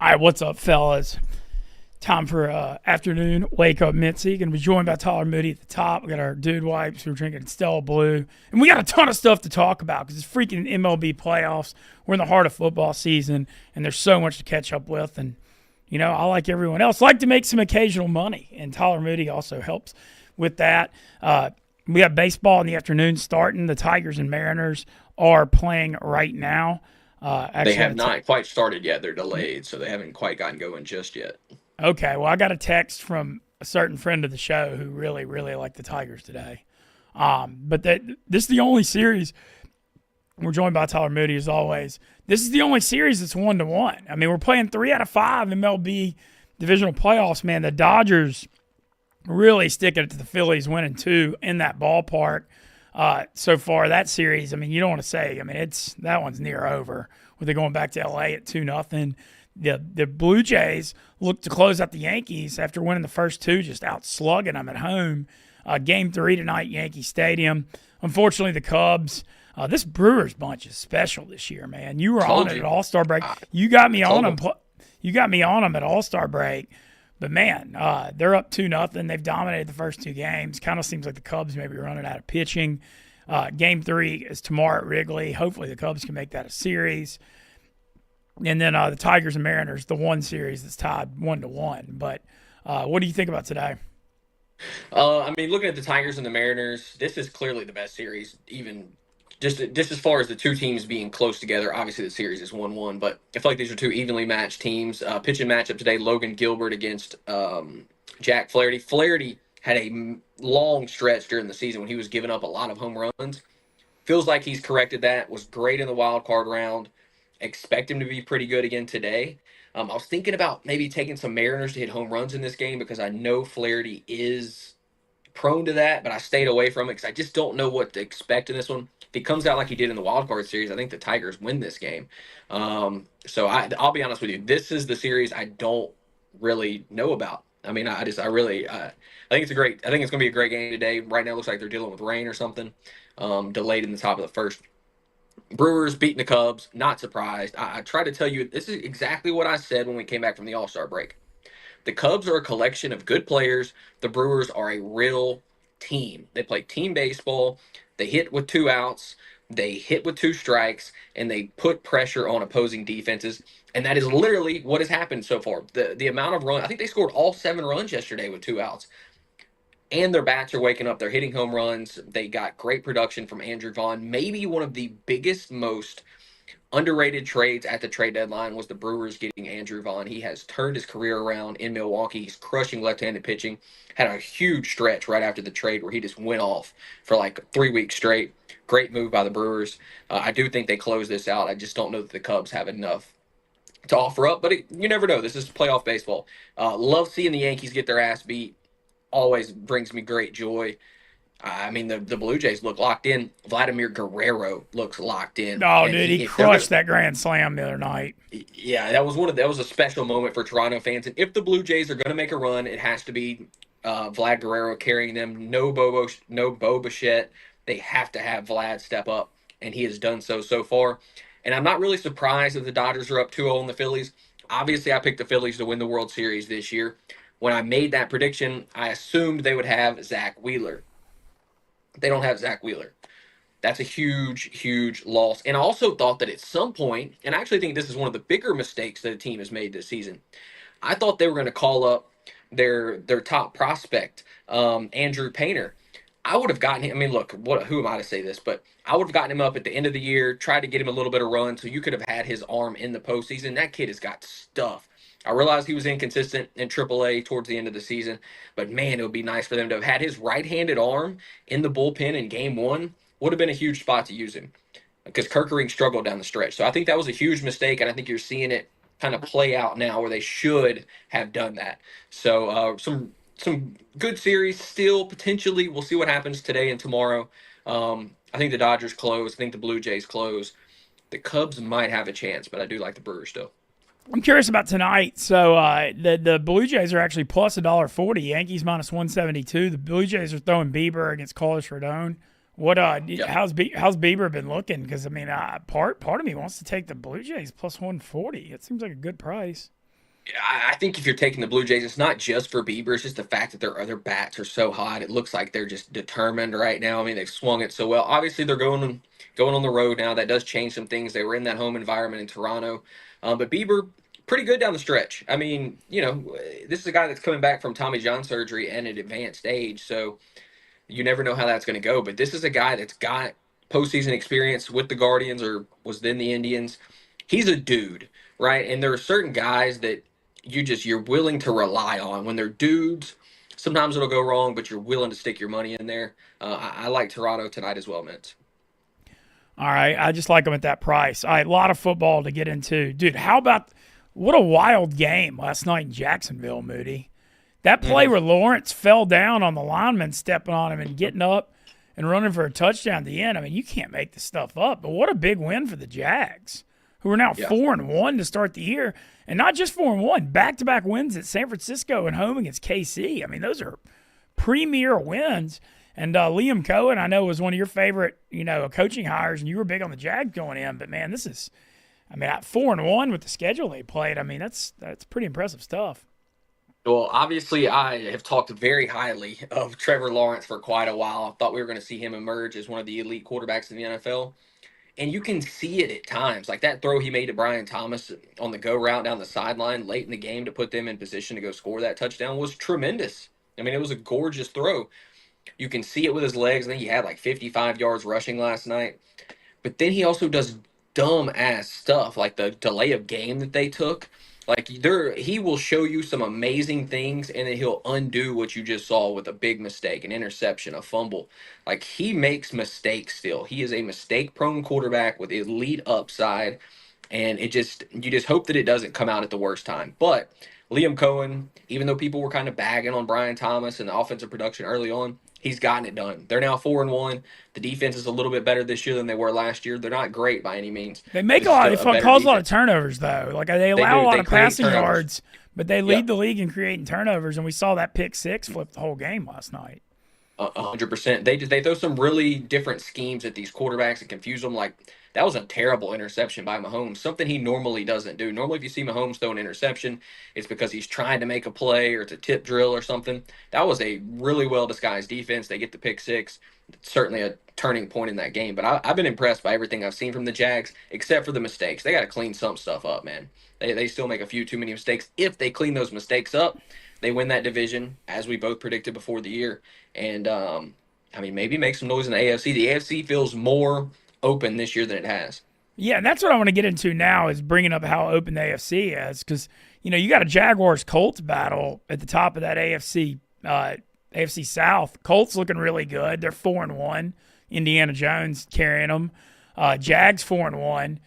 All right, what's up, fellas? Time for afternoon Wake Up Mintzy. Going to be joined by Tyler Moody at the top. We got our dude wipes. We're drinking Stella Blue. And we got a ton of stuff to talk about because it's freaking MLB playoffs. We're in the heart of football season, and there's so much to catch up with. And, you know, I, like everyone else, like to make some occasional money. And Tyler Moody also helps with that. We got baseball in the afternoon starting. The Tigers and Mariners are playing right now. They have not quite started yet. They're delayed, so they haven't quite gotten going just yet. Okay, well, I got a text from a certain friend of the show who really, really liked the Tigers today. But this is the only series. We're joined by Tyler Moody as always. This is the only series that's 1-1. I mean, we're playing 3 out of 5 MLB divisional playoffs. Man, the Dodgers really sticking it to the Phillies, winning 2 in that ballpark. So far, that series, I mean, you don't want to say. I mean, that one's near over. With they going back to LA at 2-0. The Blue Jays look to close out the Yankees after winning the first 2, just out slugging them at home. Game 3 tonight, Yankee Stadium. Unfortunately, the Cubs. This Brewers bunch is special this year, man. You were on it at All-Star break. You got me on them. You got me on them at All-Star break. But, man, they're up 2-0. They've dominated the first 2 games. Kind of seems like the Cubs may be running out of pitching. Game 3 is tomorrow at Wrigley. Hopefully the Cubs can make that a series. And then the Tigers and Mariners, the one series that's tied 1-1. But what do you think about today? I mean, looking at the Tigers and the Mariners, this is clearly the best series. Even just as far as the two teams being close together, obviously the series is 1-1. But I feel like these are two evenly matched teams. Pitching matchup today: Logan Gilbert against Jack Flaherty. Flaherty had a long stretch during the season when he was giving up a lot of home runs. Feels like he's corrected that. Was great in the wild card round. Expect him to be pretty good again today. I was thinking about maybe taking some Mariners to hit home runs in this game because I know Flaherty is prone to that, but I stayed away from it because I just don't know what to expect in this one. If he comes out like he did in the wild card series, I think the Tigers win this game. I'll be honest with you. This is the series I don't really know about. I mean, I think it's I think it's going to be a great game today. Right now, it looks like they're dealing with rain or something. Delayed in the top of the first. Brewers beating the Cubs, not surprised. I try to tell you, this is exactly what I said when we came back from the All-Star break. The Cubs are a collection of good players. The Brewers are a real team. They play team baseball. They hit with 2 outs. They hit with 2 strikes, and they put pressure on opposing defenses. And that is literally what has happened so far. The amount of runs, I think they scored all 7 runs yesterday with 2 outs. And their bats are waking up. They're hitting home runs. They got great production from Andrew Vaughn. Maybe one of the biggest, most underrated trades at the trade deadline was the Brewers getting Andrew Vaughn. He has turned his career around in Milwaukee. He's crushing left-handed pitching. Had a huge stretch right after the trade where he just went off for like 3 weeks straight. Great move by the Brewers. I do think they close this out. I just don't know that the Cubs have enough to offer up, but you never know. This is playoff baseball. Love seeing the Yankees get their ass beat. Always brings me great joy. I mean, the Blue Jays look locked in. Vladimir Guerrero looks locked in. Oh, And dude, he crushed that grand slam the other night. yeah, that was a special moment for Toronto fans. And if the Blue Jays are going to make a run, it has to be Vlad Guerrero carrying them. No Bo Bichette. They have to have Vlad step up, and he has done so far. And I'm not really surprised that the Dodgers are up 2-0 on the Phillies. Obviously, I picked the Phillies to win the World Series this year. When I made that prediction, I assumed they would have Zach Wheeler. They don't have Zach Wheeler. That's a huge, huge loss. And I also thought that at some point, and I actually think this is one of the bigger mistakes that a team has made this season. I thought they were going to call up their top prospect, Andrew Painter. I would have gotten him. I mean, look, who am I to say this? But I would have gotten him up at the end of the year, tried to get him a little bit of run, so you could have had his arm in the postseason. That kid has got stuff. I realized he was inconsistent in AAA towards the end of the season, but man, it would be nice for them to have had his right-handed arm in the bullpen in Game 1. Would have been a huge spot to use him because Kirkering struggled down the stretch. So I think that was a huge mistake, and I think you're seeing it kind of play out now where they should have done that. So some good series still potentially. We'll see what happens today and tomorrow. I think the Dodgers close. I think the Blue Jays close. The Cubs might have a chance, but I do like the Brewers still. I'm curious about tonight. So the Blue Jays are actually plus $1.40. Yankees minus 172. The Blue Jays are throwing Bieber against Carlos Rodon. Yep. How's Bieber been looking? Because I mean, part of me wants to take the Blue Jays plus 140. It seems like a good price. I think if you're taking the Blue Jays, it's not just for Bieber. It's just the fact that their other bats are so hot. It looks like they're just determined right now. I mean, they've swung it so well. Obviously, they're going on the road now. That does change some things. They were in that home environment in Toronto, but Bieber pretty good down the stretch. I mean, this is a guy that's coming back from Tommy John surgery and at advanced age, so you never know how that's going to go. But this is a guy that's got postseason experience with the Guardians or was then the Indians. He's a dude, right? And there are certain guys that you're willing to rely on when they're dudes. Sometimes it'll go wrong, but you're willing to stick your money in there. I like Toronto tonight as well, Mintz. All right, I just like them at that price. All right, a lot of football to get into. Dude, how about what a wild game last night in Jacksonville, Moody. That play where Lawrence fell down on the lineman stepping on him and getting up and running for a touchdown at the end. I mean, you can't make this stuff up. But what a big win for the Jags, who are now 4-1 to start the year. And not just 4-1, back-to-back wins at San Francisco and home against KC. I mean, those are premier wins. And Liam Cohen, I know, was one of your favorite, coaching hires, and you were big on the Jags going in. But, man, this is, at 4-1 with the schedule they played, that's pretty impressive stuff. Well, obviously, I have talked very highly of Trevor Lawrence for quite a while. I thought we were going to see him emerge as one of the elite quarterbacks in the NFL. And you can see it at times. Like that throw he made to Brian Thomas on the go route down the sideline late in the game to put them in position to go score that touchdown was tremendous. I mean, it was a gorgeous throw. You can see it with his legs. I think he had like 55 yards rushing last night. But then he also does dumb ass stuff like the delay of game that they took. Like he will show you some amazing things, and then he'll undo what you just saw with a big mistake, an interception, a fumble. Like he makes mistakes still. He is a mistake-prone quarterback with elite upside, and you just hope that it doesn't come out at the worst time. But Liam Cohen, even though people were kind of bagging on Brian Thomas and the offensive production early on, he's gotten it done. They're now 4-1. The defense is a little bit better this year than they were last year. They're not great by any means. They make a lot. They cause a lot of turnovers, though. Like they allow a lot of passing yards, but they lead the league in creating turnovers. And we saw that pick six flip the whole game last night. 100%. They throw some really different schemes at these quarterbacks and confuse them. Like that was a terrible interception by Mahomes, something he normally doesn't do. Normally, if you see Mahomes throw an interception, it's because he's trying to make a play or it's a tip drill or something. That was a really well disguised defense. They get the pick six. It's certainly a turning point in that game. But I've been impressed by everything I've seen from the Jags, except for the mistakes. They got to clean some stuff up, man. They still make a few too many mistakes. If they clean those mistakes up, they win that division, as we both predicted before the year. And, maybe make some noise in the AFC. The AFC feels more open this year than it has. Yeah, and that's what I want to get into now is bringing up how open the AFC is because, you got a Jaguars-Colts battle at the top of that AFC South. Colts looking really good. They're 4-1. Indiana Jones carrying them. Jags 4-1.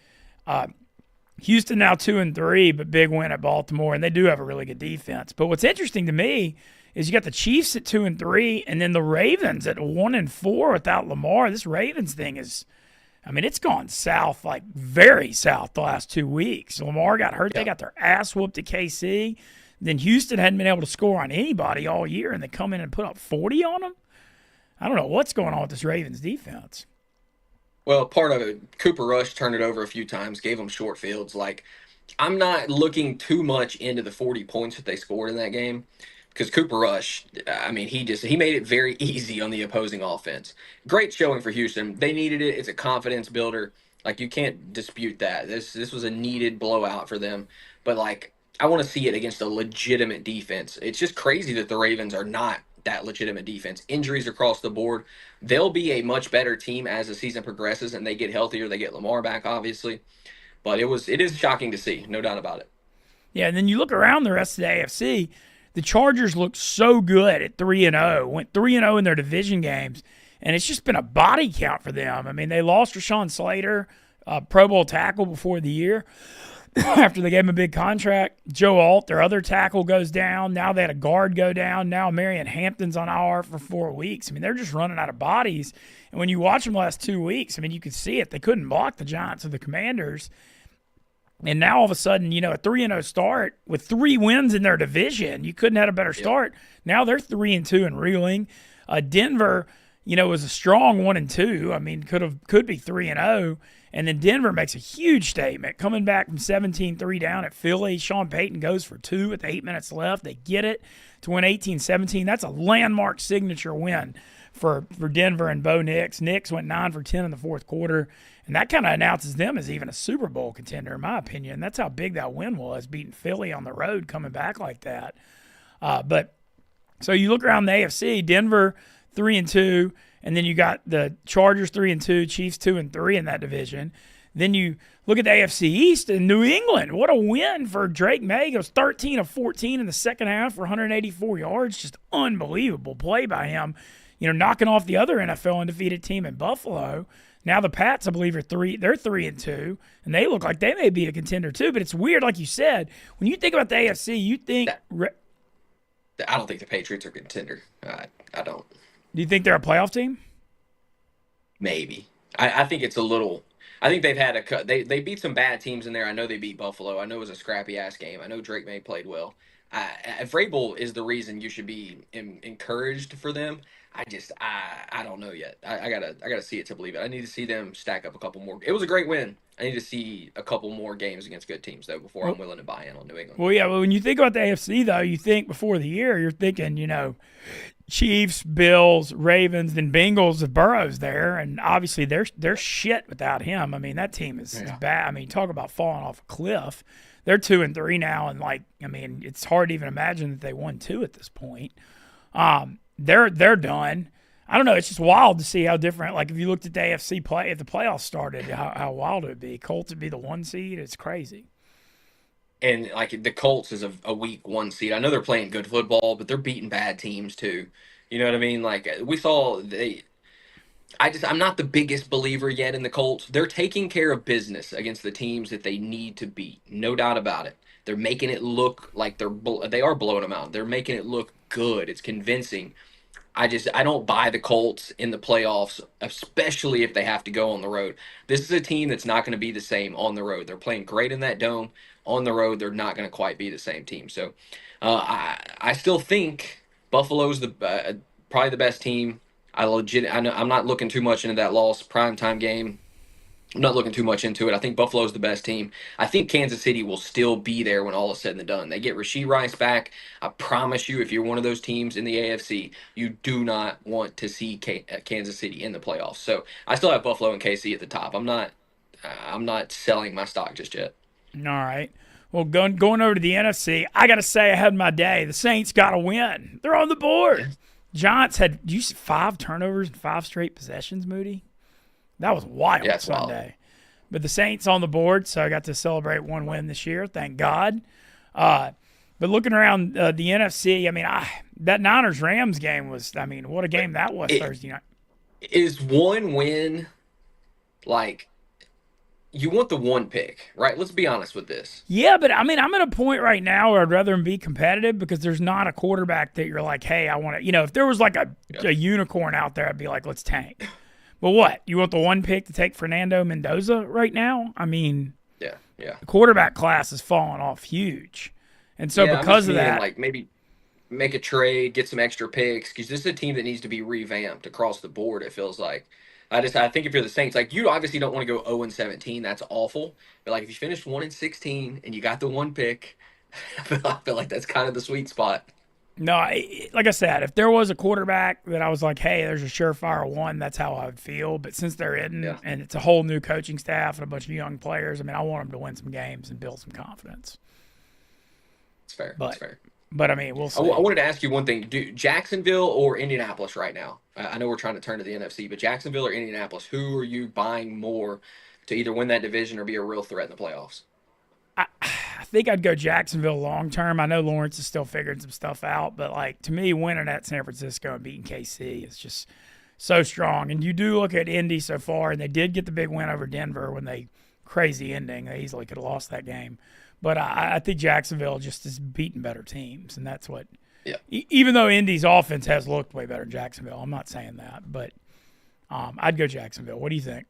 Houston now 2-3, but big win at Baltimore, and they do have a really good defense. But what's interesting to me is you got the Chiefs at 2-3, and then the Ravens at 1-4 without Lamar. This Ravens thing is, it's gone south, like very south the last 2 weeks. Lamar got hurt. They got their ass whooped at KC. Then Houston hadn't been able to score on anybody all year, and they come in and put up 40 on them. I don't know what's going on with this Ravens defense. Well, part of it, Cooper Rush turned it over a few times, gave them short fields. Like, I'm not looking too much into the 40 points that they scored in that game because Cooper Rush, he made it very easy on the opposing offense. Great showing for Houston. They needed it. It's a confidence builder. Like, you can't dispute that. This was a needed blowout for them. But, like, I want to see it against a legitimate defense. It's just crazy that the Ravens are not that legitimate defense. Injuries across the board. They'll be a much better team as the season progresses and they get healthier. They get Lamar back, obviously. But it is shocking to see, no doubt about it. Yeah, and then you look around the rest of the AFC, the Chargers look so good at 3-0, went 3-0 in their division games, and it's just been a body count for them. They lost Rashawn Slater, Pro Bowl tackle before the year. After they gave him a big contract, Joe Alt, their other tackle, goes down. Now they had a guard go down. Now Marion Hampton's on IR for 4 weeks. They're just running out of bodies. And when you watch them the last 2 weeks, you could see it. They couldn't block the Giants or the Commanders. And now all of a sudden, a 3-0 start with 3 wins in their division. You couldn't have had a better start. Now they're 3-2 and reeling. Denver, it was a strong 1-2. I mean, could be 3-0. And then Denver makes a huge statement coming back from 17-3 down at Philly. Sean Payton goes for 2 with 8 minutes left. They get it to win 18-17. That's a landmark signature win for Denver and Bo Nix. Nix went 9 for 10 in the fourth quarter, and that kind of announces them as even a Super Bowl contender, in my opinion. That's how big that win was, beating Philly on the road, coming back like that. But so you look around the AFC, Denver 3-2, and then you got the Chargers 3-2, Chiefs 2-3 in that division. Then you look at the AFC East and New England. What a win for Drake May. He goes 13 of 14 in the second half for 184 yards. Just unbelievable play by him. Knocking off the other NFL undefeated team in Buffalo. Now the Pats, I believe, they're 3-2, and they look like they may be a contender too. But it's weird, like you said, when you think about the AFC, you think I don't think the Patriots are a contender. I don't. Do you think they're a playoff team? Maybe. I think it's a little. I think they've had they beat some bad teams in there. I know they beat Buffalo. I know it was a scrappy ass game. I know Drake May played well. Vrabel is the reason you should be encouraged for them. I don't know yet. I gotta see it to believe it. I need to see them stack up a couple more. It was a great win. I need to see a couple more games against good teams though before I'm willing to buy in on New England. Well, yeah. Well, when you think about the AFC though, you think before the year, you're thinking, Chiefs, Bills, Ravens, then Bengals if Burrow's there, and obviously they're shit without him. I mean, that team is bad. I mean, talk about falling off a cliff. They're 2-3 now, and it's hard to even imagine that they won 2 at this point. They're done. I don't know. It's just wild to see how different. Like if you looked at the AFC play, if the playoffs started, how wild it would be. Colts would be the 1 seed. It's crazy. And like the Colts is a week 1 seed. I know they're playing good football, but they're beating bad teams too. You know what I mean? Like we saw I'm not the biggest believer yet in the Colts. They're taking care of business against the teams that they need to beat. No doubt about it. They're making it look like they are blowing them out. They're making it look good. It's convincing. I don't buy the Colts in the playoffs, especially if they have to go on the road. This is a team that's not going to be the same on the road. They're playing great in that dome. On the road, they're not going to quite be the same team. So I still think Buffalo's probably the best team. I'm not looking too much into that loss primetime game. I'm not looking too much into it. I think Buffalo's the best team. I think Kansas City will still be there when all is said and done. They get Rashee Rice back. I promise you, if you're one of those teams in the AFC, you do not want to see Kansas City in the playoffs. So I still have Buffalo and KC at the top. I'm not selling my stock just yet. All right. Well, going over to the NFC, I got to say I had my day. The Saints got to win. They're on the board. Giants had 5 turnovers and 5 straight possessions, Moody? That was wild Sunday. Wild. But the Saints on the board, so I got to celebrate 1 win this year. Thank God. But looking around the NFC, that Niners-Rams game was, what a game that was Thursday night. Is 1 win, you want the 1 pick, right? Let's be honest with this. Yeah, but I'm at a point right now where I'd rather them be competitive because there's not a quarterback that you're like, hey, I want to, if there was like a unicorn out there, I'd be like, let's tank. But what? You want the 1 pick to take Fernando Mendoza right now? Yeah. The quarterback class has fallen off huge. And so because of that, maybe make a trade, get some extra picks, because this is a team that needs to be revamped across the board, it feels like. I think if you're the Saints, you obviously don't want to go 0-17. That's awful. But if you finished 1-16 and you got the 1 pick, I feel like that's kind of the sweet spot. No, like I said, if there was a quarterback that I was like, hey, there's a surefire 1, that's how I would feel. But since there isn't, and it's a whole new coaching staff and a bunch of young players, I want them to win some games and build some confidence. It's fair. But, it's fair. But we'll see. I wanted to ask you one thing. Do Jacksonville or Indianapolis right now? I know we're trying to turn to the NFC, but Jacksonville or Indianapolis, who are you buying more to either win that division or be a real threat in the playoffs? I think I'd go Jacksonville long term. I know Lawrence is still figuring some stuff out, but to me, winning at San Francisco and beating KC is just so strong. And you do look at Indy so far, and they did get the big win over Denver when crazy ending. They easily could have lost that game. But I think Jacksonville just is beating better teams, and that's what. Yeah. Even though Indy's offense has looked way better than Jacksonville, I'm not saying that, but I'd go Jacksonville. What do you think?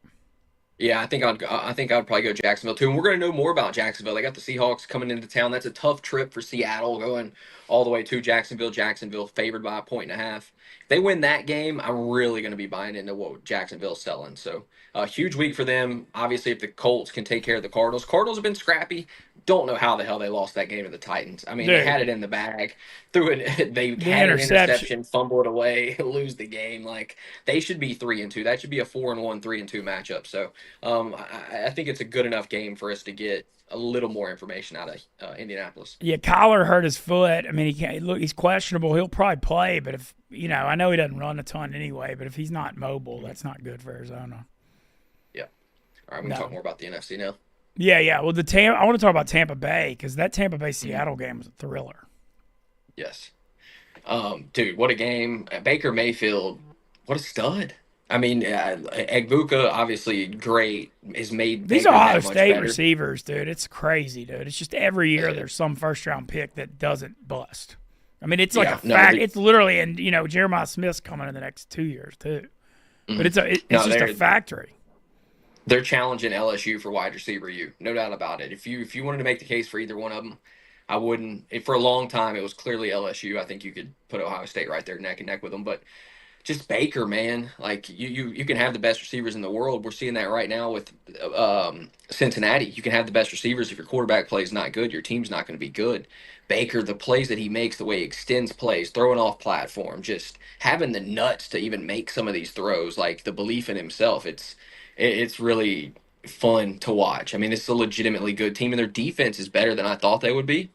Yeah, I think I'd probably go Jacksonville too. And we're going to know more about Jacksonville. They got the Seahawks coming into town. That's a tough trip for Seattle, going all the way to Jacksonville. Jacksonville favored by 1.5 points. If they win that game, I'm really going to be buying into what Jacksonville's selling. So a huge week for them. Obviously, if the Colts can take care of the Cardinals, Cardinals have been scrappy. Don't know how the hell they lost that game to the Titans. I mean, they had Dude, it in the bag, threw it. They the had an interception. interception, fumble it away, lose the game. Like they should be 3-2. That should be a 4-1, 3-2 matchup. So I think it's a good enough game for us to get a little more information out of Indianapolis. Yeah, Kyler hurt his foot. I mean, he can't look. He's questionable. He'll probably play, but if I know he doesn't run a ton anyway. But if he's not mobile, that's not good for Arizona. Yeah. All right, we can talk No. more about the NFC now. Yeah, yeah. Well, I want to talk about Tampa Bay because that Tampa Bay Seattle game was a thriller. Yes. Dude, what a game. Baker Mayfield, what a stud. I mean, Egbuka, obviously great, has made These Baker Ohio that much State better. receivers, dude, it's crazy, dude. It's just every year Uh, there's some first round pick that doesn't bust. I mean, it's like a yeah, no, fact. It's literally, and Jeremiah Smith's coming in the next 2 years too. But it's no, just a factory. they're challenging LSU for wide receiver U, no doubt about it. If you wanted to make the case for either one of them, I wouldn't. For a long time, it was clearly LSU. I think you could put Ohio State right there neck and neck with them, but just Baker, man. Like you can have the best receivers in the world. We're seeing that right now with Cincinnati. You can have the best receivers if your quarterback play is not good. Your team's not going to be good. Baker, the plays that he makes, the way he extends plays, throwing off platform, just having the nuts to even make some of these throws, like the belief in himself. It's really fun to watch. I mean, it's a legitimately good team, and their defense is better than I thought they would be.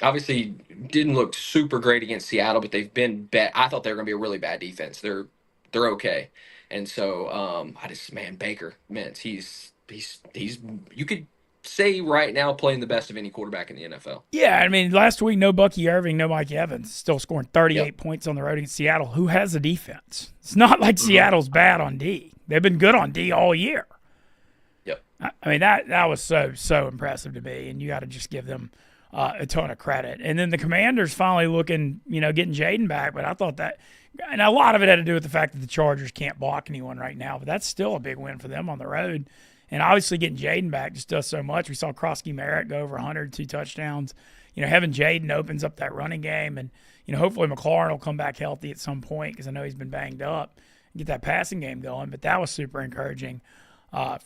Obviously, didn't look super great against Seattle, but they've been bet. I thought they were going to be a really bad defense. They're okay, and so I just man Baker, man, he's you could say right now playing the best of any quarterback in the NFL. Yeah, I mean, last week no Bucky Irving, no Mike Evans, still scoring Yep. 38 points on the road against Seattle, who has a defense. It's not like hmm Seattle's bad on D. They've been good on D all year. Yep. I mean, that was so impressive to me, and you got to just give them a ton of credit. And then the Commanders finally looking, getting Jaden back, but I thought that, and a lot of it had to do with the fact that the Chargers can't block anyone right now, but that's still a big win for them on the road. And obviously getting Jaden back just does so much. We saw Krosky Merritt go over 100, 2 touchdowns. Having Jaden opens up that running game, and hopefully McLaurin will come back healthy at some point because I know he's been banged up and get that passing game going. But that was super encouraging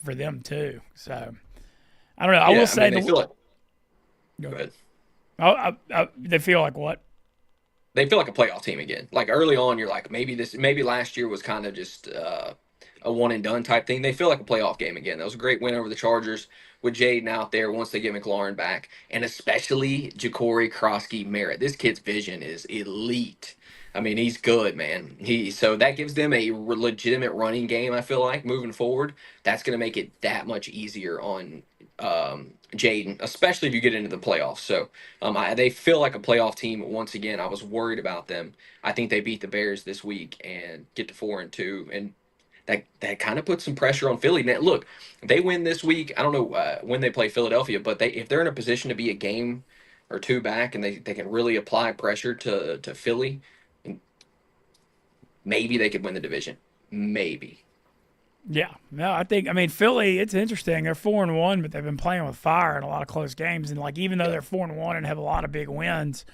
for them too. So I don't know. I Yeah. will I say mean, they feel like. Go ahead. they feel like what? They feel like a playoff team again. Like early on, you're like maybe last year was kind of just a one and done type thing. They feel like a playoff game again. That was a great win over the Chargers with Jaden out there once they get McLaurin back, and especially Ja'Cory Krosky Merritt. This kid's vision is elite. I mean, he's good, man. So that gives them a legitimate running game. I feel like moving forward, that's going to make it that much easier on Jaden, especially if you get into the playoffs. So they feel like a playoff team once again. I was worried about them. I think they beat the Bears this week and get to 4-2, and that kind of puts some pressure on Philly. Now, look, they win this week. I don't know when they play Philadelphia, but if they're in a position to be a game or two back, and they can really apply pressure to Philly, maybe they could win the division. Maybe. Yeah, no, I mean Philly. It's interesting. They're 4-1, but they've been playing with fire in a lot of close games. And like even though Yeah. they're 4-1 and have a lot of big wins,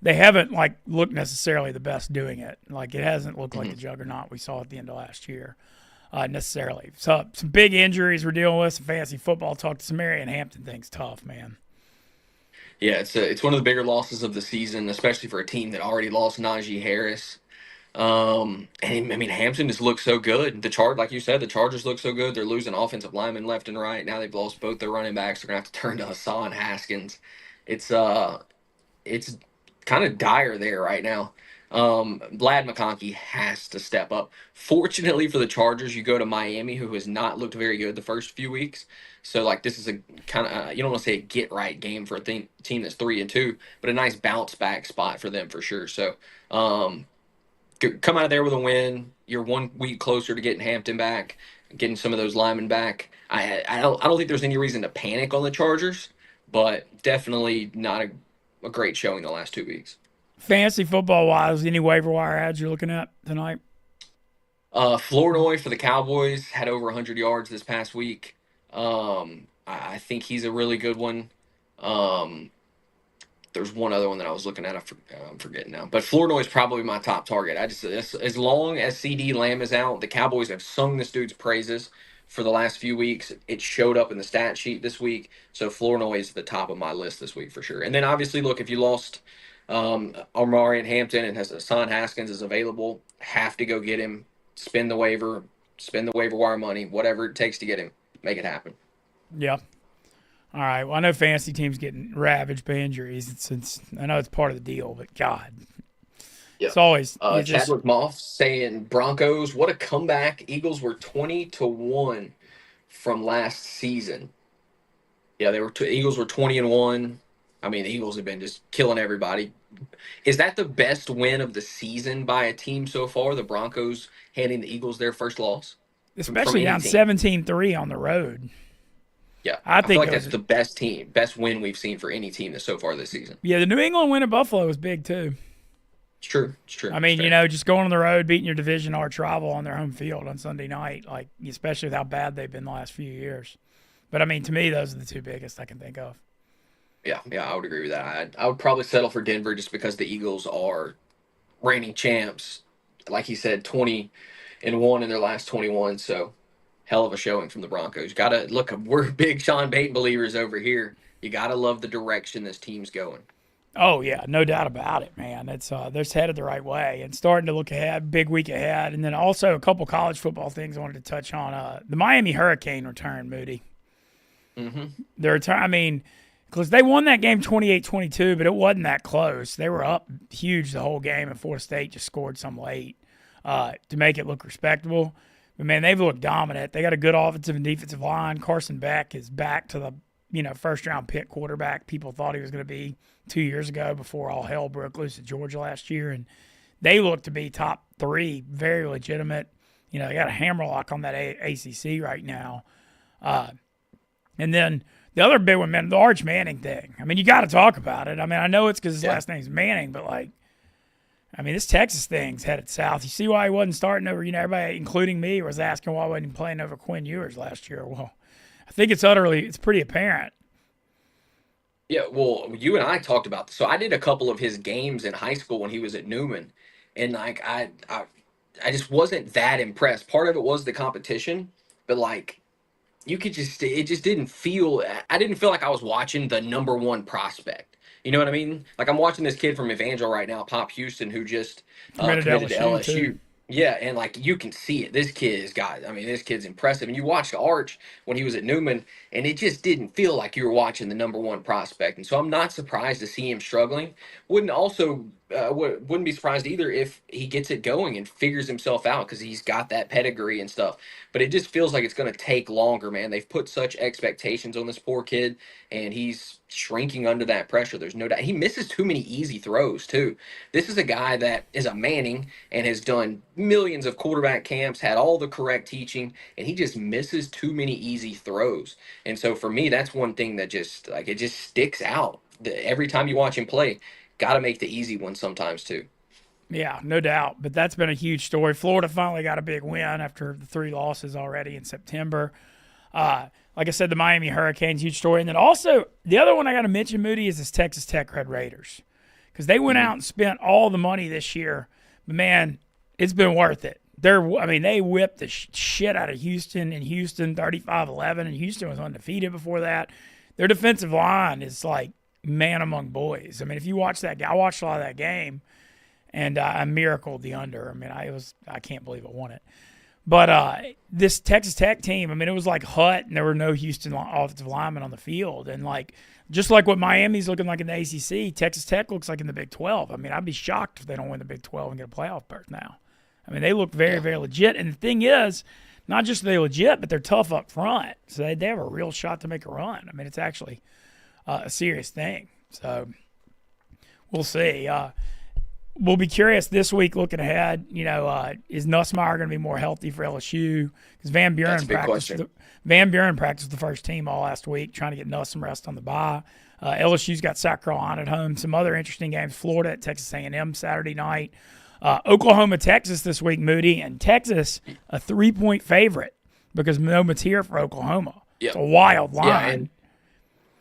they haven't like looked necessarily the best doing it. Like it hasn't looked like the hmm juggernaut we saw at the end of last year necessarily. So some big injuries we're dealing with. Some fantasy football talk. To Samarian Hampton thing's tough, man. Yeah, it's one of the bigger losses of the season, especially for a team that already lost Najee Harris. And I mean, Hampton just looks so good. Like you said, the Chargers look so good. They're losing offensive linemen left and right. Now they've lost both their running backs. They're gonna have to turn to Hassan Haskins. It's it's kind of dire there right now. Vlad McConkey has to step up. Fortunately for the Chargers, you go to Miami, who has not looked very good the first few weeks. So like this is a kind of you don't want to say a get right game for a team that's 3-2, but a nice bounce back spot for them for sure. So come out of there with a win. You're 1 week closer to getting Hampton back, getting some of those linemen back. I don't think there's any reason to panic on the Chargers, but definitely not a great showing the last 2 weeks. Fantasy football wise, any waiver wire ads you're looking at tonight? Flournoy for the Cowboys had over 100 yards this past week. I think he's a really good one. Um, There's one other one that I was looking at. I'm forgetting now. But Flournoy is probably my top target. As long as CD Lamb is out, the Cowboys have sung this dude's praises for the last few weeks. It showed up in the stat sheet this week. So Flournoy is the top of my list this week for sure. And then obviously, look, if you lost Omarion Hampton and Hassan Haskins is available, have to go get him. Spend the waiver wire money, whatever it takes to get him. Make it happen. Yeah. All right. Well, I know fantasy teams getting ravaged by injuries. I know it's part of the deal, but God, it's always Chadwick Moss saying Broncos, what a comeback! Eagles were 20-1 from last season. Yeah, Eagles were 20-1. I mean, the Eagles have been just killing everybody. Is that the best win of the season by a team so far? The Broncos handing the Eagles their first loss, especially down 17-3 on the road. Yeah, I feel like that's the best win we've seen for any team so far this season. Yeah, the New England win at Buffalo was big too. It's true. I mean, just going on the road, beating your division arch rival on their home field on Sunday night, like especially with how bad they've been the last few years. But I mean, to me, those are the two biggest I can think of. Yeah, I would agree with that. I would probably settle for Denver just because the Eagles are reigning champs. Like he said, 20-1 in their last 21. So hell of a showing from the Broncos. Gotta look. We're big Sean Payton believers over here. You gotta love the direction this team's going. Oh yeah, no doubt about it, man. It's they're headed the right way and starting to look ahead. Big week ahead, and then also a couple college football things I wanted to touch on. The Miami Hurricane return, Moody. Mm-hmm. Their return. I mean, because they won that game 28-22, but it wasn't that close. They were up huge the whole game, and Florida State just scored some late to make it look respectable. But, man, they've looked dominant. They got a good offensive and defensive line. Carson Beck is back to the first-round pick quarterback people thought he was going to be 2 years ago before all hell broke loose at Georgia last year. And they look to be top three, very legitimate. They got a hammerlock on that ACC right now. And then the other big one, man, the Arch Manning thing. I mean, you got to talk about it. I mean, I know it's because his last name's Manning, but, this Texas thing's headed south. You see why he wasn't starting over, everybody, including me, was asking why he wasn't playing over Quinn Ewers last year. Well, I think it's pretty apparent. Yeah, well, you and I talked about this. So I did a couple of his games in high school when he was at Newman, and I just wasn't that impressed. Part of it was the competition, but you could it just didn't feel. I didn't feel like I was watching the number one prospect. You know what I mean? Like I'm watching this kid from Evangel right now, Pop Houston, who just committed to LSU. Too. Yeah, and you can see it. This kid's impressive. And you watched Arch when he was at Newman, and it just didn't feel like you were watching the number one prospect. And so I'm not surprised to see him struggling. Wouldn't be surprised either if he gets it going and figures himself out because he's got that pedigree and stuff. But it just feels like it's going to take longer, man. They've put such expectations on this poor kid, and he's shrinking under that pressure. There's no doubt. He misses too many easy throws, too. This is a guy that is a Manning and has done millions of quarterback camps, had all the correct teaching, and he just misses too many easy throws. And so for me, that's one thing that just sticks out. Every time you watch him play, got to make the easy one sometimes too. Yeah, no doubt. But that's been a huge story. Florida finally got a big win after the 3 losses already in September. Like I said, the Miami Hurricanes, huge story. And then also, the other one I got to mention, Moody, is this Texas Tech Red Raiders. Because they went out and spent all the money this year. But, man, it's been worth it. They whipped the shit out of Houston, 35-11, and Houston was undefeated before that. Their defensive line is like man among boys. I mean, if you watch that game, I watched a lot of that game, and I miracled the under. I mean, I can't believe I won it. But this Texas Tech team, I mean, it was like Hutt, and there were no Houston offensive linemen on the field. And, just like what Miami's looking like in the ACC, Texas Tech looks like in the Big 12. I mean, I'd be shocked if they don't win the Big 12 and get a playoff berth now. I mean, they look very, very legit. And the thing is, not just are they legit, but they're tough up front. So they have a real shot to make a run. I mean, it's actually a serious thing. So we'll see. We'll be curious this week looking ahead. Is Nussmeier going to be more healthy for LSU? Because Van Buren practiced the first team all last week, trying to get Nuss some rest on the bye. LSU's got South Carolina at home. Some other interesting games: Florida at Texas A&M Saturday night. Oklahoma, Texas this week, Moody, and Texas a 3-point favorite because no materia for Oklahoma. Yep. It's a wild line. Yeah, and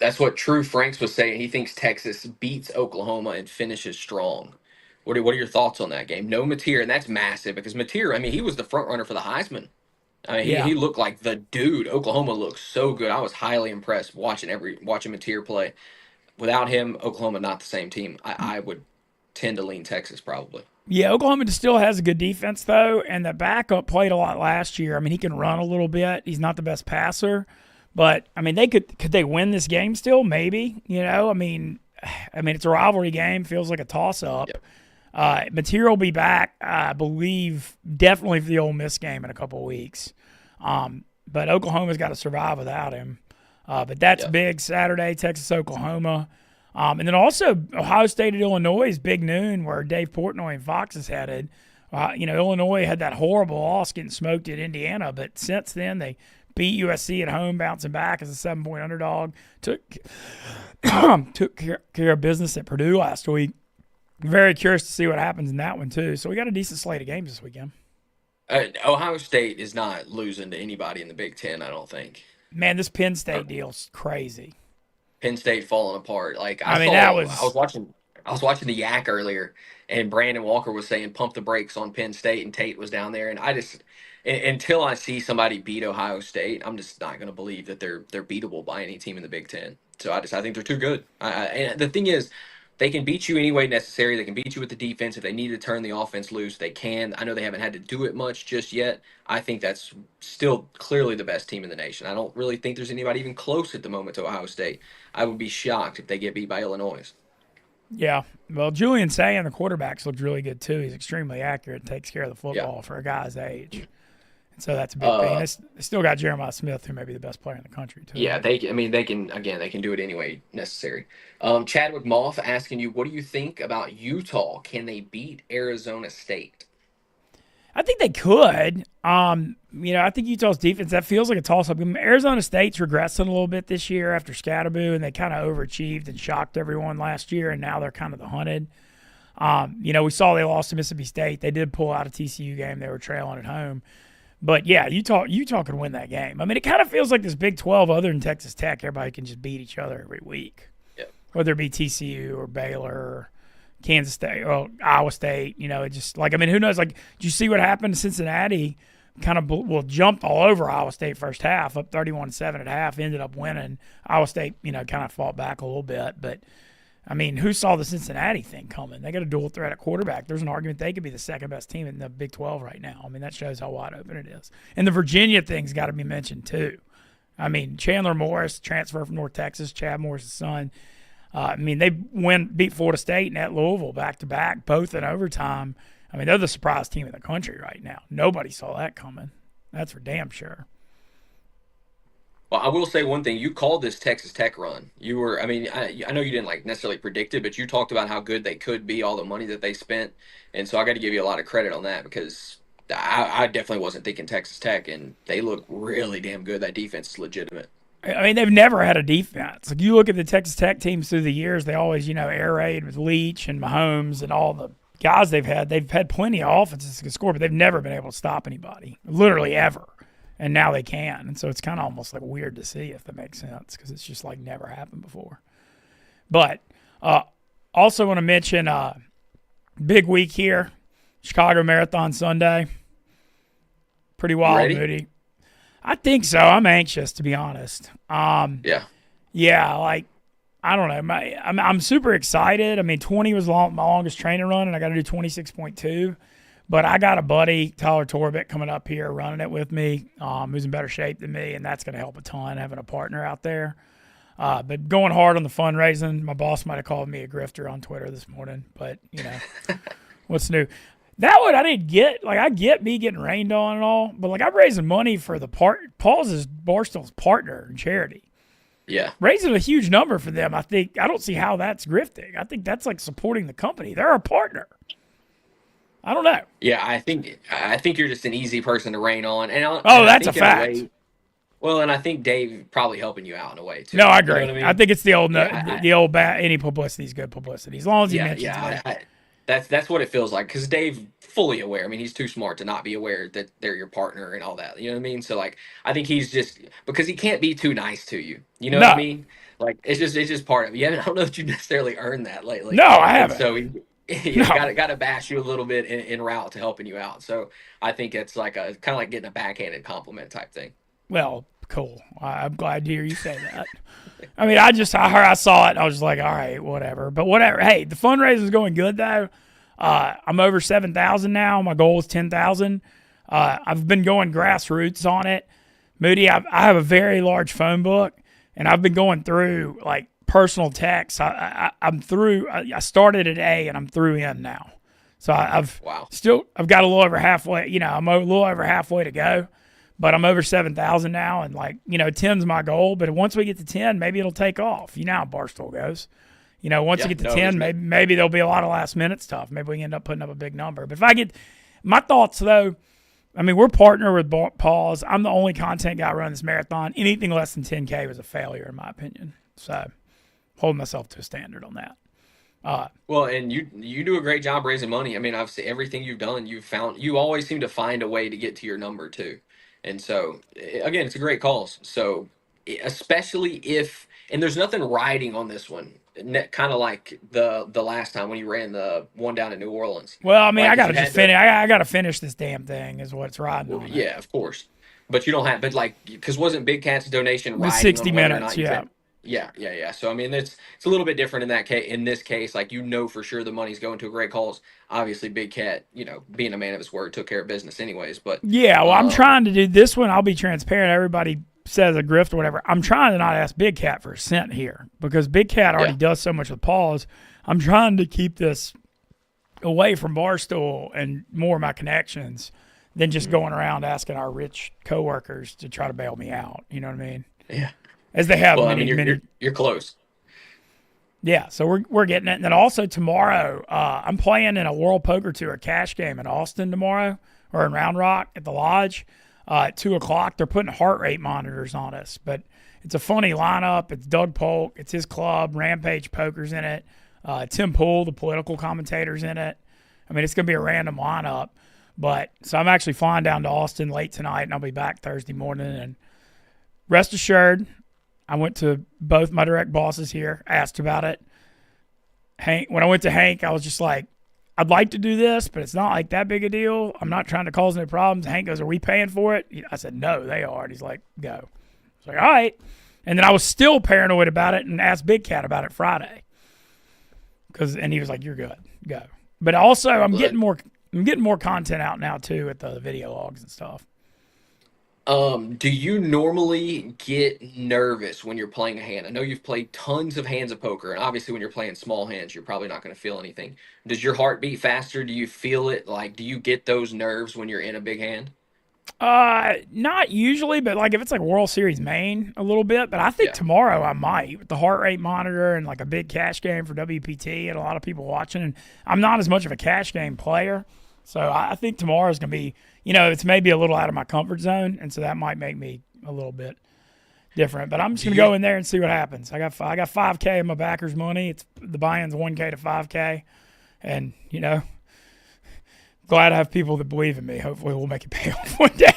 That's what True Franks was saying. He thinks Texas beats Oklahoma and finishes strong. What are your thoughts on that game? No Mateer, and that's massive because Mateer, I mean, he was the front runner for the Heisman. I mean, Yeah. he looked like the dude. Oklahoma looked so good. I was highly impressed watching Mateer play. Without him, Oklahoma not the same team. I would tend to lean Texas probably. Yeah, Oklahoma still has a good defense, though, and the backup played a lot last year. I mean, he can run a little bit. He's not the best passer, but, I mean, could they win this game still? Maybe, I mean, it's a rivalry game. Feels like a toss-up. Yep. Material will be back, I believe, definitely for the Ole Miss game in a couple of weeks. But Oklahoma's got to survive without him. But that's big Saturday, Texas, Oklahoma. And then also Ohio State at Illinois is big noon, where Dave Portnoy and Fox is headed. Illinois had that horrible loss getting smoked at Indiana, but since then they beat USC at home, bouncing back as a 7-point underdog. Took care of business at Purdue last week. Very curious to see what happens in that one too. So we got a decent slate of games this weekend. Ohio State is not losing to anybody in the Big Ten, I don't think. Man, this Penn State deal's crazy. Penn State falling apart. Like I was watching the Yak earlier, and Brandon Walker was saying pump the brakes on Penn State, and Tate was down there, and until I see somebody beat Ohio State, I'm just not going to believe that they're beatable by any team in the Big Ten. So I think they're too good. And the thing is, they can beat you any way necessary. They can beat you with the defense. If they need to turn the offense loose, they can. I know they haven't had to do it much just yet. I think that's still clearly the best team in the nation. I don't really think there's anybody even close at the moment to Ohio State. I would be shocked if they get beat by Illinois. Yeah. Well, Julian Sayin, the quarterback's looked really good too. He's extremely accurate and takes care of the football for a guy's age. And so that's a big thing. They still got Jeremiah Smith, who may be the best player in the country too. Yeah, they can do it any way necessary. Chadwick Moff asking you, what do you think about Utah? Can they beat Arizona State? I think they could. I think Utah's defense, that feels like a toss-up. Arizona State's regressing a little bit this year after Scatterboo, and they kind of overachieved and shocked everyone last year, and now they're kind of the hunted. We saw they lost to Mississippi State. They did pull out a TCU game. They were trailing at home. But, yeah, Utah could win that game. I mean, it kind of feels like this Big 12, other than Texas Tech, everybody can just beat each other every week. Yep. Whether it be TCU or Baylor or Kansas State or Iowa State. It just, who knows? Did you see what happened to Cincinnati? Kind of jumped all over Iowa State first half, up 31-7 at half, ended up winning. Iowa State, kind of fought back a little bit. But, who saw the Cincinnati thing coming? They got a dual threat at quarterback. There's an argument they could be the second best team in the Big 12 right now. That shows how wide open it is. And the Virginia thing's got to be mentioned too. Chandler Morris, transfer from North Texas, Chad Morris' son. They beat Florida State and at Louisville back-to-back, both in overtime. They're the surprise team in the country right now. Nobody saw that coming. That's for damn sure. Well, I will say one thing. You called this Texas Tech run. You were, I know you didn't necessarily predict it, but you talked about how good they could be, all the money that they spent. And so I got to give you a lot of credit on that because I definitely wasn't thinking Texas Tech, and they look really damn good. That defense is legitimate. They've never had a defense. You look at the Texas Tech teams through the years, they always, air raid with Leach and Mahomes and all the guys they've had. They've had plenty of offenses that can score, but they've never been able to stop anybody, literally ever. And now they can. And so it's kind of almost weird to see, if that makes sense, because it's just never happened before. But also want to mention big week here, Chicago Marathon Sunday. Pretty wild, Moody. I think so. I'm anxious, to be honest. Yeah. Yeah, I don't know. I'm super excited. 20 was my longest training run, and I got to do 26.2. But I got a buddy, Tyler Torbett, coming up here running it with me, who's in better shape than me, and that's going to help a ton, having a partner out there. But going hard on the fundraising. My boss might have called me a grifter on Twitter this morning, but, what's new? That one I didn't get. I get me getting rained on and all, but, I'm raising money for Paul's is Barstool's partner in charity. Yeah. Raising a huge number for them, I think. I don't see how that's grifting. I think that's supporting the company. They're a partner. I don't know. Yeah, I think you're just an easy person to rain on. That's a fact. And I think Dave probably helping you out in a way too. No, I agree. You know what I mean? I think it's the old any publicity is good publicity as long as he mentions it. That's what it feels like because Dave fully aware. I mean, he's too smart to not be aware that they're your partner and all that. You know what I mean? So like, I think he's just because he can't be too nice to you. You know what I No, mean? Like it's just part of it. Yeah, I don't know that you necessarily earned that lately, no, I and haven't. so he No. got to bash you a little bit in route to helping you out. So I think it's like a kind of like getting a backhanded compliment type thing. Well, cool. I'm glad to hear you say that. I mean, I saw it, and I was just like, all right, whatever. But whatever. Hey, the fundraiser is going good though. I'm over 7,000 now. My goal is 10,000. I've been going grassroots on it. Moody, I have a very large phone book, and I've been going through like personal texts. I'm through. I started at A, and I'm through N now. So Wow. I've got a little over halfway. I'm a little over halfway to go, but I'm over 7,000 now, and 10's my goal. But once we get to 10, maybe it'll take off. You know how Barstool goes. Once we Yeah. get to No. 10, maybe there'll be a lot of last minute stuff. Maybe we can end up putting up a big number. But if I get my thoughts though, I mean, we're partnered with Paul's. I'm the only content guy running this marathon. Anything less than 10K was a failure in my opinion. So holding myself to a standard on that. Well, and you do a great job raising money. I mean, I've seen everything you've done. You always seem to find a way to get to your number too, and so again, it's a great cause. So especially if and there's nothing riding on this one, kind of like the last time when you ran the one down in New Orleans. Well, I mean, I Like if gotta you just had to, finish. I gotta finish this damn thing. Is what's riding well, on it. yeah, of course, but you don't have, but like because wasn't Big Cat's donation The riding 60 on whether or minutes, not you yeah. fit? Yeah. So I mean, it's a little bit different in that case. In this case, like for sure the money's going to a great cause. Obviously, Big Cat, being a man of his word, took care of business anyways. But Yeah, well, I'm um, trying to do this one. I'll be transparent. Everybody says a grift or whatever. I'm trying to not ask Big Cat for a cent here because Big Cat already yeah, does so much with Paws. I'm trying to keep this away from Barstool and more of my connections than just Mhm. going around asking our rich coworkers to try to bail me out. You know what I mean? Yeah. As they have Well, I mean, many, you're many. you're you're close. Yeah, so we're getting it. And then also tomorrow, I'm playing in a World Poker Tour cash game in Austin tomorrow, or in Round Rock at the Lodge. At 2 o'clock, they're putting heart rate monitors on us, but it's a funny lineup. It's Doug Polk, it's his club. Rampage Poker's in it. Tim Pool, the political commentator's in it. I mean, it's going to be a random lineup. But so I'm actually flying down to Austin late tonight, and I'll be back Thursday morning. And rest assured, I went to both my direct bosses here, asked about it. Hank, when I went to Hank, I was just like, I'd like to do this, but it's not like that big a deal. I'm not trying to cause any problems. Hank goes, are we paying for it? I said, no, they are. And he's like, go. I was like, all right. And then I was still paranoid about it and asked Big Cat about it Friday. And he was like, you're good, go. But also I'm getting more content out now too at the video logs and stuff. Do you normally get nervous when you're playing a hand? I know you've played tons of hands of poker, and obviously when you're playing small hands, you're probably not going to feel anything. Does your heart beat faster? Do you feel it? Like, do you get those nerves when you're in a big hand? Not usually, but like if it's like World Series Main a little bit, but I think Yeah. tomorrow I might with the heart rate monitor and like a big cash game for WPT and a lot of people watching. And I'm not as much of a cash game player, so I think tomorrow is gonna be, it's maybe a little out of my comfort zone, and so that might make me a little bit different. But I'm just Do gonna you go in there and see what happens. I got 5K in my backers money. It's the buy-in's 1K to 5K, and glad I have people that believe in me. Hopefully, we'll make it pay off one day.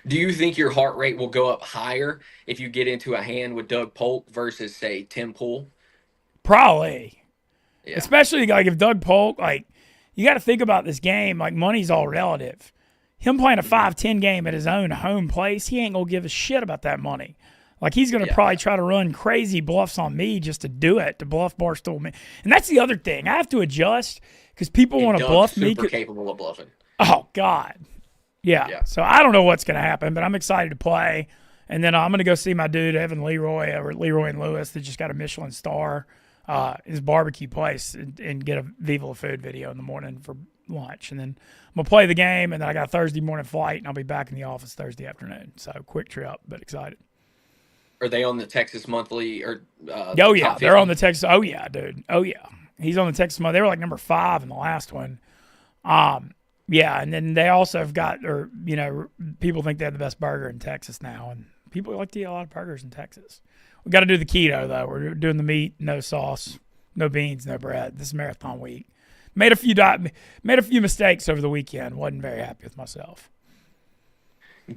do you think your heart rate will go up higher if you get into a hand with Doug Polk versus say Tim Pool? Probably. Yeah. Especially like if Doug Polk, like you got to think about this game. Like money's all relative. Him playing a Mhm. 5-10 game at his own home place, he ain't gonna give a shit about that money. Like he's gonna Yeah. probably try to run crazy bluffs on me just to do it, to bluff Barstool me. And that's the other thing. I have to adjust because people And want to Doug's bluff me. super capable of bluffing. Oh God, yeah. Yeah. So I don't know what's gonna happen, but I'm excited to play. And then I'm gonna go see my dude Evan Leroy or Leroy and Lewis that just got a Michelin star, his barbecue place, and get a Viva La Food video in the morning for lunch. And then I'm gonna play the game, and then I got a Thursday morning flight, and I'll be back in the office Thursday afternoon. So quick trip, but excited. Are they on the Texas Monthly or Oh the yeah, top they're on 50? the Texas. Oh yeah, dude. Oh yeah, he's on the Texas. They were like number 5 in the last one. Um, yeah, and then they also have got, or people think they have the best burger in Texas now, and people like to eat a lot of burgers in Texas. We got to do the keto though. We're doing the meat, no sauce, No beans, no bread. This is marathon week. Made a few mistakes over the weekend. Wasn't very happy with myself.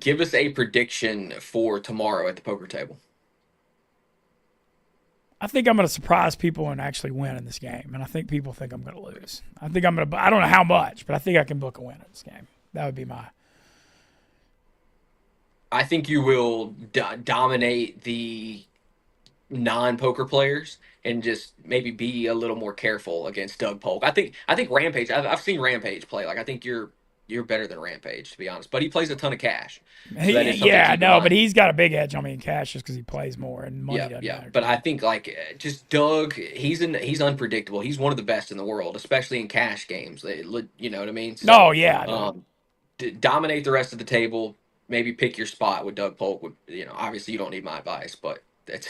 Give us a prediction for tomorrow at the poker table. I think I'm going to surprise people and actually win in this game, and I think people think I'm going to lose. I think I'm going to. I don't know how much, but I think I can book a win in this game. That would be my. I think you will dominate the non-poker players and just maybe be a little more careful against Doug Polk. I think Rampage. I've seen Rampage play. Like I think you're better than Rampage, to be honest. But he plays a ton of cash, so that is something to Yeah, keep in no, but mind. he's got a big edge on me in cash just because he plays more and money Yeah, doesn't yeah. matter But to I him. think like just Doug, he's unpredictable. He's one of the best in the world, especially in cash games. You know what I mean? So, Oh yeah, dude. um, dominate the rest of the table. Maybe pick your spot with Doug Polk. Obviously you don't need my advice, but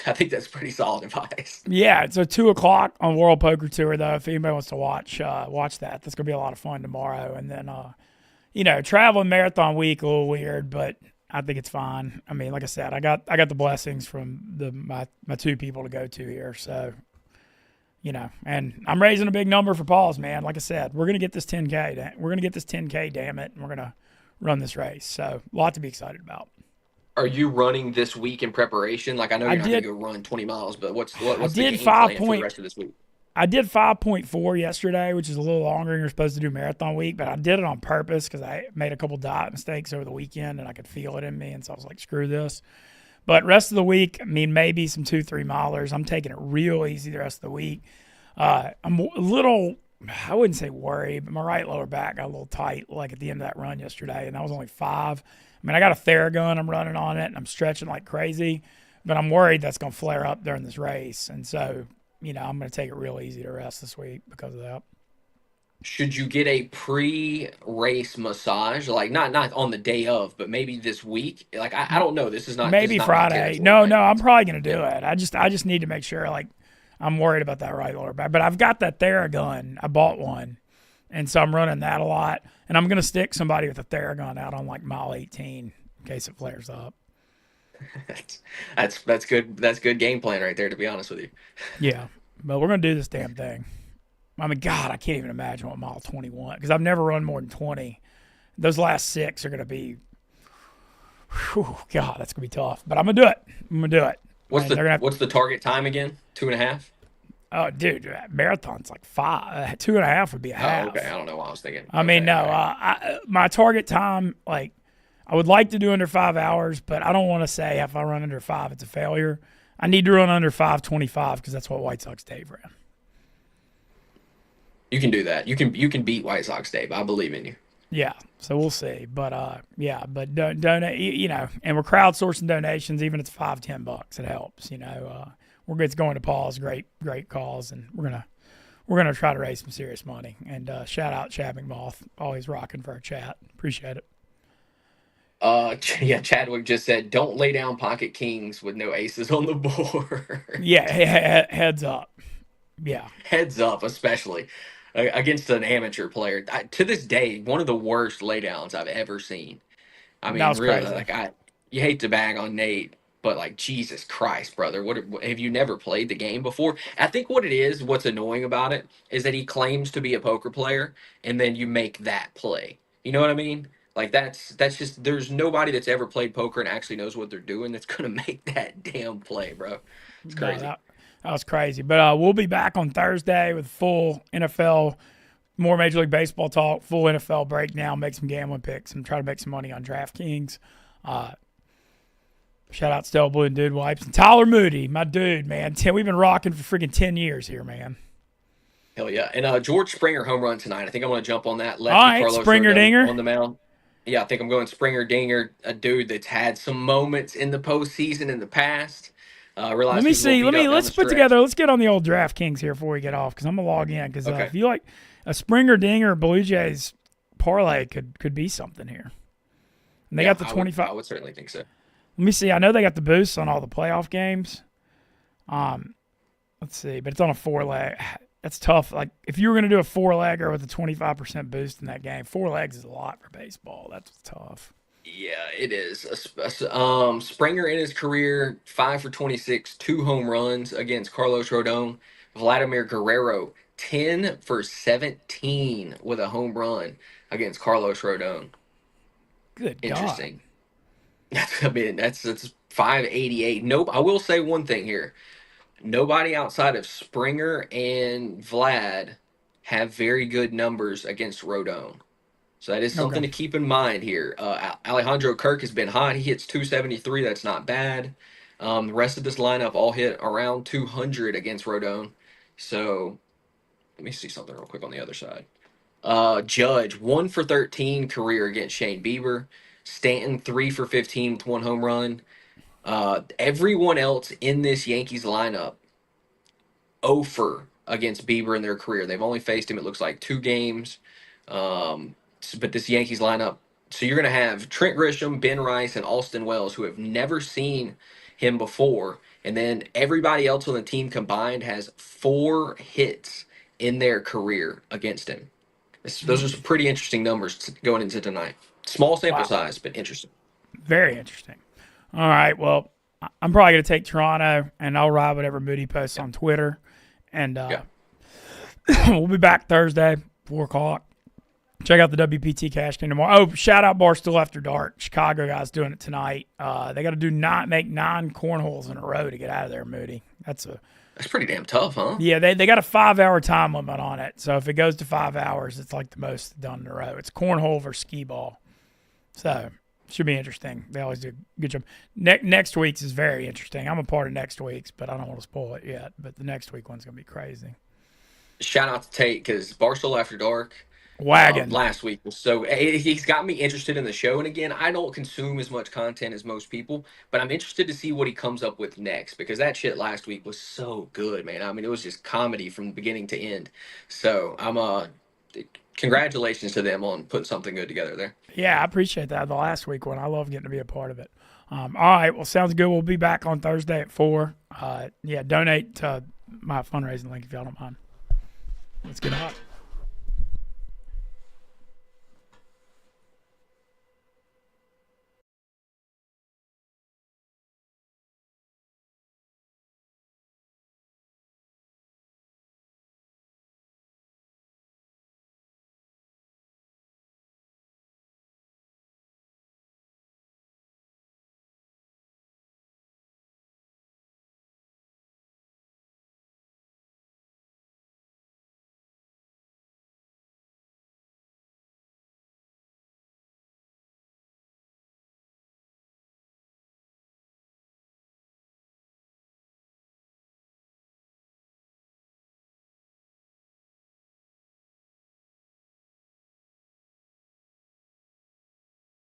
I think that's pretty solid advice. Yeah, it's a 2 o'clock on World Poker Tour though. If anybody wants to watch that, that's gonna be a lot of fun tomorrow. And then traveling marathon week a little weird, but I think it's fine. I mean, like I said, I got the blessings from my two people to go to here, so and I'm raising a big number for Paul's, man. Like I said, we're gonna get this 10K. We're gonna get this 10K, damn it, and we're gonna run this race. So a lot to be excited about. Are you running this week in preparation? Like I know I you're not going to did go run 20 miles, but I what's the did game five plan for the point rest of this week? I did 5.4 yesterday, which is a little longer than you're supposed to do marathon week, but I did it on purpose because I made a couple diet mistakes over the weekend and I could feel it in me, and so I was like, screw this. But rest of the week, I mean, maybe some 2-3 milers. I'm taking it real easy the rest of the week. I'm a little, I wouldn't say worried, but my right lower back got a little tight like at the end of that run yesterday, and that was only 5. I mean, I got a Theragun, I'm running on it, and I'm stretching like crazy, but I'm worried that's going to flare up during this race. And so, I'm going to take it real easy to rest this week because of that. Should you get a pre-race massage, like not on the day of, but maybe this week? Like I don't know. This is Maybe not my Friday. territory, No, right? no, I'm probably going to Yeah. do it. I just need to make sure, like, I'm worried about that right lower back. But I've got that Theragun. I bought one. And so I'm running that a lot. And I'm going to stick somebody with a Theragun out on like mile 18 in case it flares up. That's good. That's good game plan right there. To be honest with you. Yeah. But we're going to do this damn thing. I mean, God, I can't even imagine what mile 21, because I've never run more than 20. Those last 6 are going to be, whew, God, that's going to be tough. But I'm going to do it. I'm going to do it. What's And the they're going to have, what's the target time again? 2.5. oh, dude, marathon's like 5. 2.5 would be a Oh, okay. I half. don't know why I was thinking. I mean, Okay, no, okay. my target time, like, I would like to do under 5 hours, but I don't want to say if I run under 5, it's a failure. I need to run under 5:25 because that's what White Sox Dave ran. You can do that. You can beat White Sox, Dave. I believe in you. Yeah, so we'll see. But yeah, but donate, and we're crowdsourcing donations, even if it's $5-10. It helps, it's going to Paul's great cause, and we're gonna try to raise some serious money. And shout out Chad McMoth, always rocking for our chat. Appreciate it. Yeah. Chadwick just said, "Don't lay down pocket kings with no aces on the board." Yeah, heads up. Yeah, Heads up, especially against an amateur player. To this day, one of the worst laydowns I've ever seen. I that mean, was really, crazy. you hate to bag on Nate, but like Jesus Christ, brother, have you never played the game before? I think what's annoying about it is that he claims to be a poker player, and then you make that play. You know what I mean? Like that's just there's nobody that's ever played poker and actually knows what they're doing that's gonna make that damn play, bro. It's No, crazy. that was crazy. But we'll be back on Thursday with full NFL, more Major League Baseball talk, full NFL breakdown, make some gambling picks, and try to make some money on DraftKings. Uh, Shout out Stella Blue and Dude Wipes and Tyler Moody, my dude, man. We've been rocking for freaking 10 years here, man. Hell yeah. And George Springer home run tonight. I think I'm going to jump on that. All Lefty right, Carlos Springer Rodon Dinger. on the mound. Yeah, I think I'm going Springer Dinger, a dude that's had some moments in the postseason in the past. Let Realized me he was a little see. beat up down Let's the put stretch. together. Let's get on the old DraftKings here before we get off because I'm gonna log in because Okay. if you like a Springer Dinger Blue Jays parlay could be something here. And they Yeah, got the I would, 25. I would certainly think so. Let me see. I know they got the boosts on all the playoff games. Let's see, but it's on a 4 leg. That's tough. Like if you were gonna do a 4-legger with a 25% boost in that game, 4 legs is a lot for baseball. That's tough. Yeah, it is. Springer in his career, 5 for 26, 2 home runs against Carlos Rodon. Vladimir Guerrero, 10 for 17 with a home run against Carlos Rodon. Good God. Interesting. I mean, that's 588. Nope. I will say one thing here. Nobody outside of Springer and Vlad have very good numbers against Rodon. So that is Okay. something to keep in mind here. Alejandro Kirk has been hot. He hits 273. That's not bad. The rest of this lineup all hit around 200 against Rodon. So let me see something real quick on the other side. Judge, 1 for 13 career against Shane Bieber. Stanton, 3 for 15 with 1 home run. Everyone else in this Yankees lineup, 0 for against Bieber in their career. They've only faced him, it looks like, 2 games. But this Yankees lineup, so you're going to have Trent Grisham, Ben Rice, and Austin Wells, who have never seen him before. And then everybody else on the team combined has 4 hits in their career against him. Those are some pretty interesting numbers going into tonight. Small sample Wow. size, but interesting. Very interesting. All right. Well, I'm probably going to take Toronto, and I'll ride whatever Moody posts on Twitter. And Yeah. we'll be back Thursday, 4 o'clock. Check out the WPT Cash Game tomorrow. Oh, shout out Barstool After Dark. Chicago guys doing it tonight. They got to make 9 cornholes in a row to get out of there, Moody. That's pretty damn tough, huh? Yeah, they got a 5-hour time limit on it. So if it goes to 5 hours, it's like the most done in a row. It's cornhole versus skee ball. So should be interesting. They always do a good job. Next week's is very interesting. I'm a part of next week's, but I don't want to spoil it yet. But the next week one's going to be crazy. Shout out to Tate because Barstool After Dark Wagon. last week was so he's got me interested in the show. And again, I don't consume as much content as most people, but I'm interested to see what he comes up with next because that shit last week was so good, man. I mean, it was just comedy from beginning to end. So I'm congratulations to them on putting something good together there. Yeah, I appreciate that. The last week one, I love getting to be a part of it. All right, well, sounds good. We'll be back on Thursday at 4. Yeah, donate to my fundraising link if y'all don't mind. Let's get hot.